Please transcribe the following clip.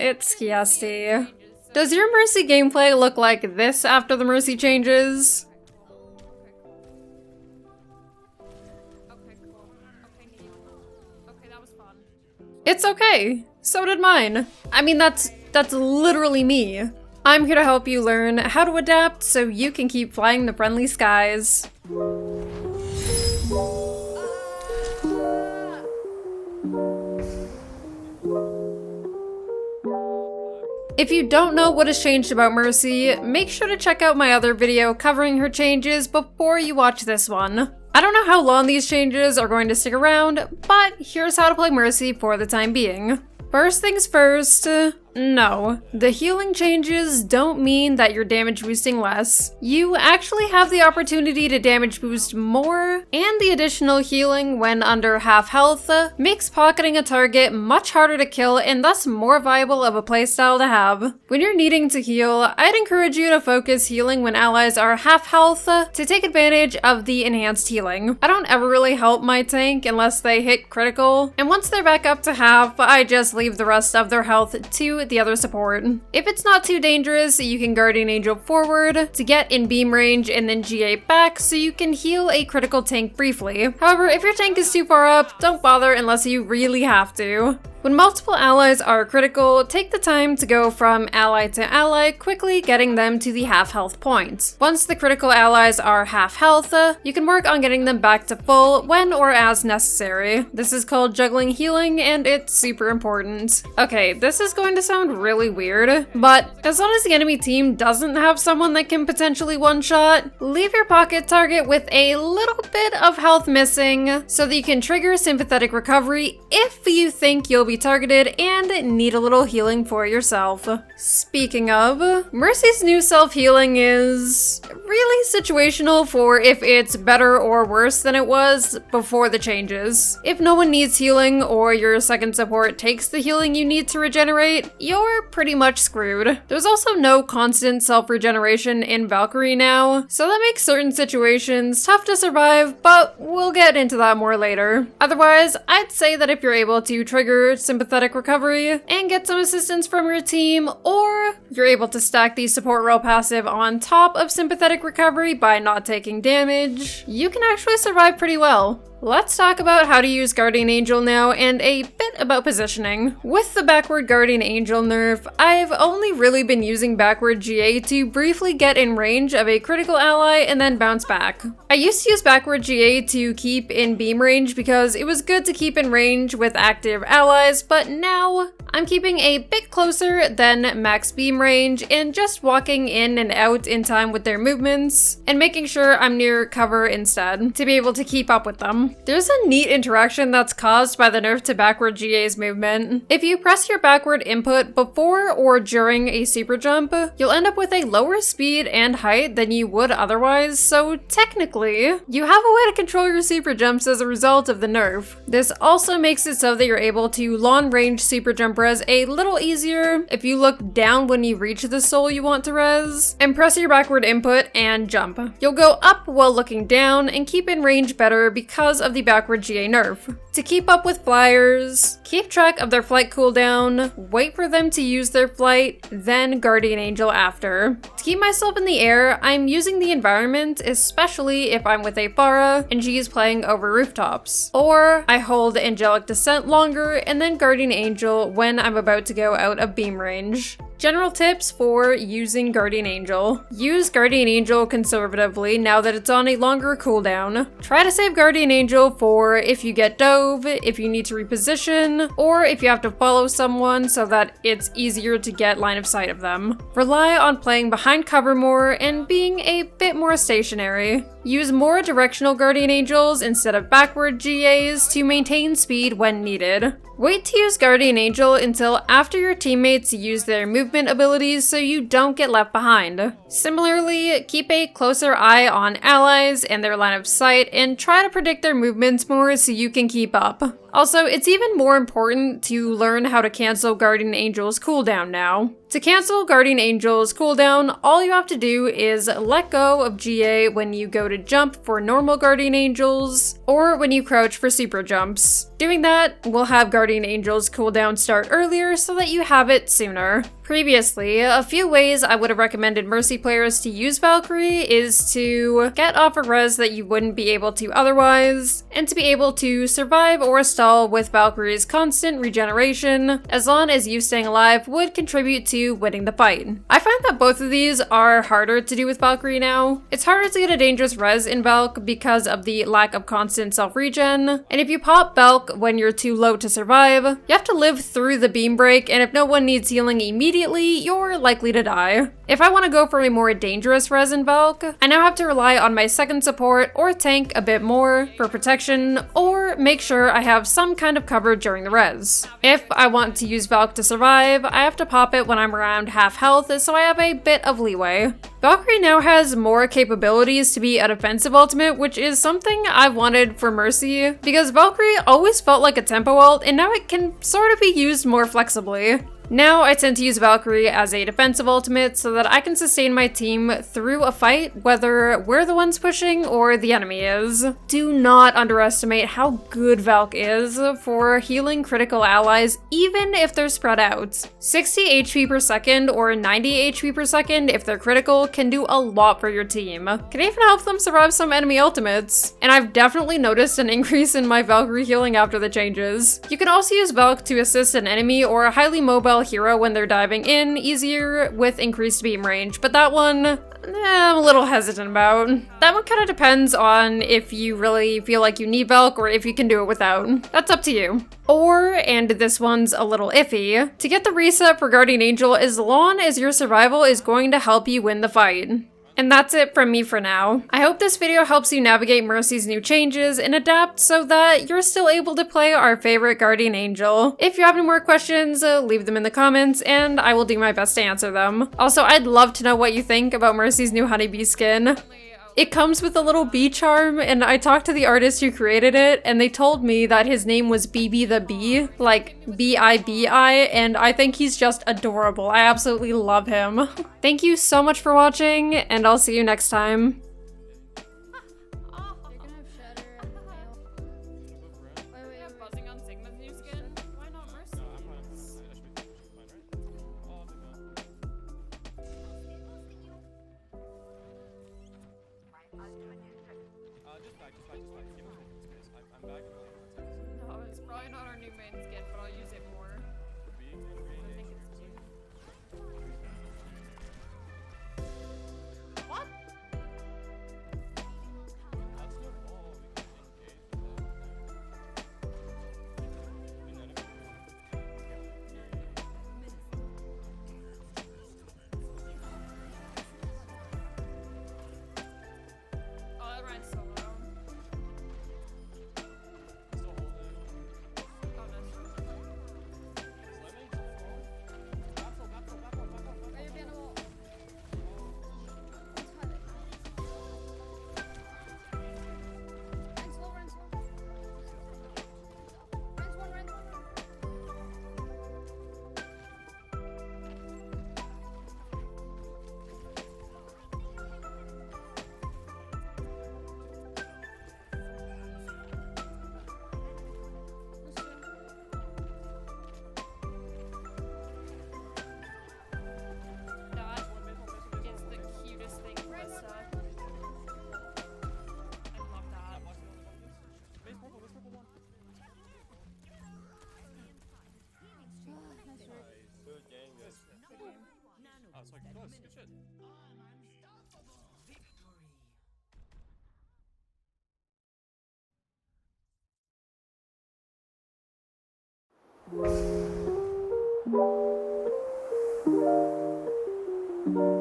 it's Skiesti. Does your Mercy gameplay look like this after the Mercy changes? Okay, cool. Okay, neat. Okay, that was fun. It's okay. So did mine. I mean, that's literally me. I'm here to help you learn how to adapt so you can keep flying the friendly skies. If you don't know what has changed about Mercy, make sure to check out my other video covering her changes before you watch this one. I don't know how long these changes are going to stick around, but here's how to play Mercy for the time being. First things first, no. The healing changes don't mean that you're damage boosting less. You actually have the opportunity to damage boost more, and the additional healing when under half health makes pocketing a target much harder to kill and thus more viable of a playstyle to have. When you're needing to heal, I'd encourage you to focus healing when allies are half health to take advantage of the enhanced healing. I don't ever really help my tank unless they hit critical, and once they're back up to half, I just leave the rest of their health to the other support. If it's not too dangerous, you can Guardian Angel forward to get in beam range and then GA back so you can heal a critical tank briefly. However, if your tank is too far up, don't bother unless you really have to. When multiple allies are critical, take the time to go from ally to ally, quickly getting them to the half health point. Once the critical allies are half health, you can work on getting them back to full when or as necessary. This is called juggling healing, and it's super important. Okay, this is going to sound really weird, but as long as the enemy team doesn't have someone that can potentially one-shot, leave your pocket target with a little bit of health missing so that you can trigger sympathetic recovery if you think you'll be targeted and need a little healing for yourself. Speaking of, Mercy's new self-healing is really situational for if it's better or worse than it was before the changes. If no one needs healing or your second support takes the healing you need to regenerate, you're pretty much screwed. There's also no constant self-regeneration in Valkyrie now, so that makes certain situations tough to survive, but we'll get into that more later. Otherwise, I'd say that if you're able to trigger sympathetic recovery and get some assistance from your team, or you're able to stack the support role passive on top of sympathetic recovery by not taking damage, you can actually survive pretty well. Let's talk about how to use Guardian Angel now and a bit about positioning. With the backward Guardian Angel nerf, I've only really been using backward GA to briefly get in range of a critical ally and then bounce back. I used to use backward GA to keep in beam range because it was good to keep in range with active allies, but now I'm keeping a bit closer than max beam range and just walking in and out in time with their movements and making sure I'm near cover instead to be able to keep up with them. There's a neat interaction that's caused by the nerf to backward GA's movement. If you press your backward input before or during a super jump, you'll end up with a lower speed and height than you would otherwise, so technically, you have a way to control your super jumps as a result of the nerf. This also makes it so that you're able to long range super jump res a little easier if you look down when you reach the soul you want to res, and press your backward input and jump. You'll go up while looking down and keep in range better because of the backward GA nerf. To keep up with flyers, keep track of their flight cooldown, wait for them to use their flight, then Guardian Angel after. To keep myself in the air, I'm using the environment, especially if I'm with a Pharah and she is playing over rooftops. Or I hold Angelic Descent longer and then Guardian Angel when I'm about to go out of beam range. General tips for using Guardian Angel. Use Guardian Angel conservatively now that it's on a longer cooldown. Try to save Guardian Angel for if you get dove, if you need to reposition, or if you have to follow someone so that it's easier to get line of sight of them. Rely on playing behind cover more and being a bit more stationary. Use more directional Guardian Angels instead of backward GAs to maintain speed when needed. Wait to use Guardian Angel until after your teammates use their movement abilities so you don't get left behind. Similarly, keep a closer eye on allies and their line of sight and try to predict their movements more so you can keep up. Also, it's even more important to learn how to cancel Guardian Angel's cooldown now. To cancel Guardian Angel's cooldown, all you have to do is let go of GA when you go to jump for normal Guardian Angels, or when you crouch for super jumps. Doing that will have Guardian Angel's cooldown start earlier so that you have it sooner. Previously, a few ways I would have recommended Mercy players to use Valkyrie is to get off a res that you wouldn't be able to otherwise, and to be able to survive or stall with Valkyrie's constant regeneration, as long as you staying alive would contribute to winning the fight. I find that both of these are harder to do with Valkyrie now. It's harder to get a dangerous res in Valk because of the lack of constant self-regen, and if you pop Valk when you're too low to survive, you have to live through the beam break, and if no one needs healing immediately, you're likely to die. If I want to go for a more dangerous res in Valk, I now have to rely on my second support or tank a bit more for protection, or make sure I have some kind of cover during the res. If I want to use Valk to survive, I have to pop it when I'm around half health, so I have a bit of leeway. Valkyrie now has more capabilities to be a defensive ultimate, which is something I've wanted for Mercy, because Valkyrie always felt like a tempo ult, and now it can sort of be used more flexibly. Now I tend to use Valkyrie as a defensive ultimate so that I can sustain my team through a fight, whether we're the ones pushing or the enemy is. Do not underestimate how good Valk is for healing critical allies, even if they're spread out. 60 HP per second or 90 HP per second if they're critical can do a lot for your team. Can even help them survive some enemy ultimates. And I've definitely noticed an increase in my Valkyrie healing after the changes. You can also use Valk to assist an enemy or a highly mobile hero when they're diving in easier with increased beam range, but that one, I'm a little hesitant about. That one kind of depends on if you really feel like you need Valk or if you can do it without. That's up to you. Or, and this one's a little iffy, to get the reset for Guardian Angel as long as your survival is going to help you win the fight. And that's it from me for now. I hope this video helps you navigate Mercy's new changes and adapt so that you're still able to play our favorite Guardian Angel. If you have any more questions, leave them in the comments and I will do my best to answer them. Also, I'd love to know what you think about Mercy's new honeybee skin. It comes with a little bee charm, and I talked to the artist who created it, and they told me that his name was BB the Bee, like B-I-B-I, and I think he's just adorable. I absolutely love him. Thank you so much for watching, and I'll see you next time. No, it's probably not our new main skin, but I'll use it more. I think it's cute. What? Oh, that ran solo. Good shit.